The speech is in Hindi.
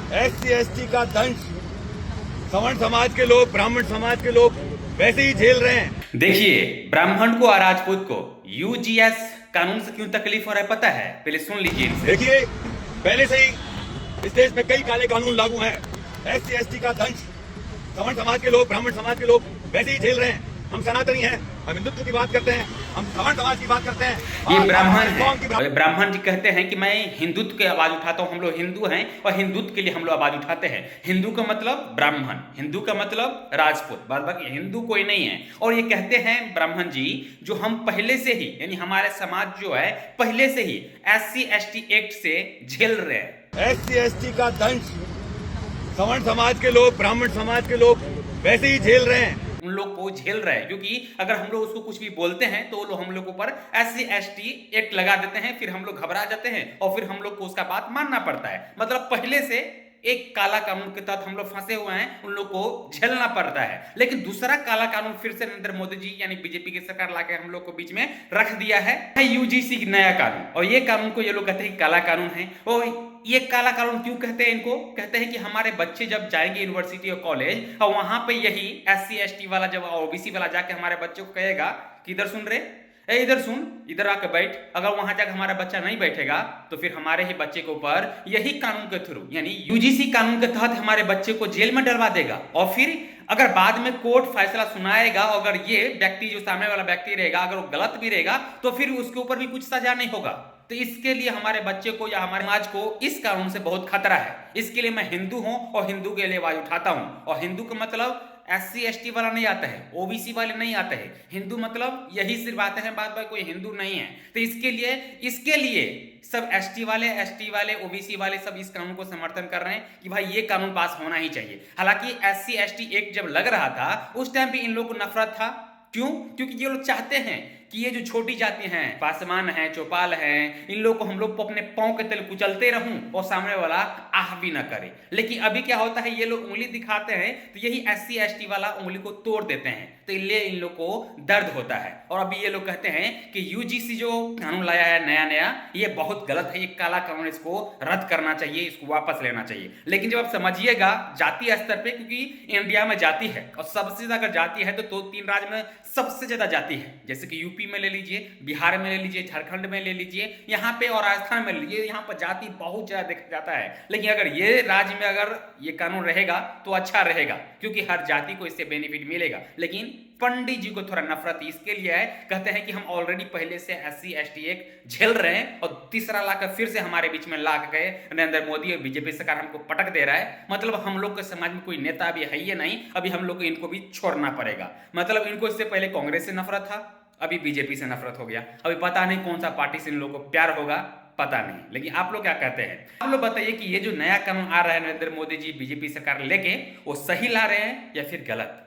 SC ST का दंश सवर्ण समाज के लोग, ब्राह्मण समाज के लोग वैसे ही झेल रहे हैं। देखिए, ब्राह्मण को और राजपूत को यूजीएस कानून से क्यों तकलीफ हो रहा है पता है? पहले सुन लीजिए इनसे। देखिए, पहले से ही इस देश में कई काले कानून लागू हैं। SC ST का दंश सवर्ण समाज के लोग, ब्राह्मण समाज के लोग वैसे ही झेल रहे हैं। हम सनातनी हैं, हम हिंदुत्व की बात करते हैं, हम सवर्ण समाज की बात करते हैं। ये ब्राह्मण है, ब्राह्मण जी कहते हैं कि मैं हिंदुत्व की आवाज उठाता हूं, हम लोग हिंदू हैं और हिंदुत्व के लिए हम लोग आवाज उठाते हैं। हिंदू का मतलब ब्राह्मण, हिंदू का मतलब राजपूत, बाकी हिंदू कोई नहीं है। और ये कहते हैं ब्राह्मण जी, जो हम पहले से ही यानी हमारे समाज जो है पहले से ही SC ST एक्ट से झेल रहे हैं। SC ST का दंश सवर्ण समाज के लोग, ब्राह्मण समाज के लोग वैसे ही झेल रहे हैं। उन लोग को झेल रहे हैं क्योंकि अगर हम लोग उसको कुछ भी बोलते हैं तो वो लोग हम लोग के ऊपर SC ST एक्ट लगा देते हैं, फिर हम लोग घबरा जाते हैं और फिर हम लोग को उसका बात मानना पड़ता है। मतलब पहले से एक काला कानून के तहत हम लोग फंसे हुए हैं, उन लोग को झेलना पड़ता है। लेकिन दूसरा काला कानून फिर से नरेंद्र मोदी जी यानी बीजेपी की सरकार लाके हम लोग को बीच में रख दिया है यूजीसी नया कानून। और ये कानून को ये लोग कहते हैं काला कानून है। और ये काला कानून क्यों कहते हैं इनको? कहते हैं कि हमारे बच्चे जब जाएंगे यूनिवर्सिटी और कॉलेज और वहां पे यही SC ST वाला जब OBC वाला जाके हमारे बच्चों को कहेगा कि इधर सुन रे, इधर सुन, इधर आके बैठ, अगर वहां जाकर हमारा बच्चा नहीं बैठेगा तो फिर हमारे ही बच्चे के ऊपर यही कानून के थ्रू यानी यूजीसी कानून के तहत हमारे बच्चे को जेल में डलवा देगा। और फिर अगर बाद में कोर्ट फैसला सुनाएगा, अगर ये व्यक्ति जो सामने वाला व्यक्ति रहेगा अगर वो गलत भी रहेगा तो फिर उसके ऊपर भी कुछ सजा नहीं होगा। तो इसके लिए हमारे बच्चे को या हमारे समाज को इस कानून से बहुत खतरा है। इसके लिए मैं हिंदू हूं और हिंदू के लिए आवाज उठाता हूं। और हिंदू का मतलब SC ST वाला नहीं आता है, OBC वाले नहीं आते हैं। हिंदू मतलब यही सिर्फ आते हैं, बात कोई हिंदू नहीं है। तो इसके लिए सब ST वाले OBC वाले सब इस कानून को समर्थन कर रहे हैं कि भाई ये कानून पास होना ही चाहिए। हालांकि SC ST एक्ट जब लग रहा था उस टाइम भी इन लोगों को नफरत था। क्यों? क्योंकि ये लोग चाहते हैं कि ये जो छोटी जाति हैं, पासवान हैं, चौपाल हैं, इन लोग को हम लोग अपने पांव के तले कुचलते रहूं और सामने वाला आह भी ना करे। लेकिन अभी क्या होता है, ये लोग उंगली दिखाते हैं तो यही SC ST वाला उंगली को तोड़ देते हैं। तो इसलिए इन लोग को दर्द होता है। और अभी ये लोग कहते हैं कि यूजीसी जो कानून लाया है नया ये बहुत गलत है, ये काला कानून, इसको रद्द करना चाहिए, इसको वापस लेना चाहिए। लेकिन जब आप समझिएगा जातीय स्तर पर, क्योंकि इंडिया में जाति है और सबसे ज्यादा जाति है तो 2-3 राज्य में सबसे ज्यादा जाति है। जैसे कि यूपी में ले लीजिए, बिहार में ले लीजिए, झारखंड में ले लीजिए, यहाँ पे और राजस्थान में ले लीजिए, यहाँ पर जाति बहुत ज्यादा देखा जाता है। लेकिन अगर ये राज्य में अगर ये कानून रहेगा तो अच्छा रहेगा, क्योंकि हर जाति को इससे बेनिफिट मिलेगा। लेकिन पंडित जी को थोड़ा नफरत इसके लिए है, कहते हैं कि हम ऑलरेडी पहले से SC ST एक्ट झेल रहे हैं और तीसरा लाकर फिर से हमारे बीच में ला के नरेंद्र मोदी और बीजेपी सरकार हमको पटक दे रहा है। मतलब हम लोग के समाज में कोई नेता भी है ये नहीं, अभी हम लोग को इनको भी छोड़ना पड़ेगा। मतलब इनको इससे पहले कांग्रेस से नफरत था, अभी बीजेपी से नफरत हो गया। अभी पता नहीं कौन सा पार्टी से इन लोगों को प्यार होगा, पता नहीं। लेकिन आप लोग क्या कहते हैं? आप लोग बताइए कि ये जो नया कानून आ रहा है नरेंद्र मोदी जी बीजेपी सरकार लेके, वो सही ला रहे हैं या फिर गलत?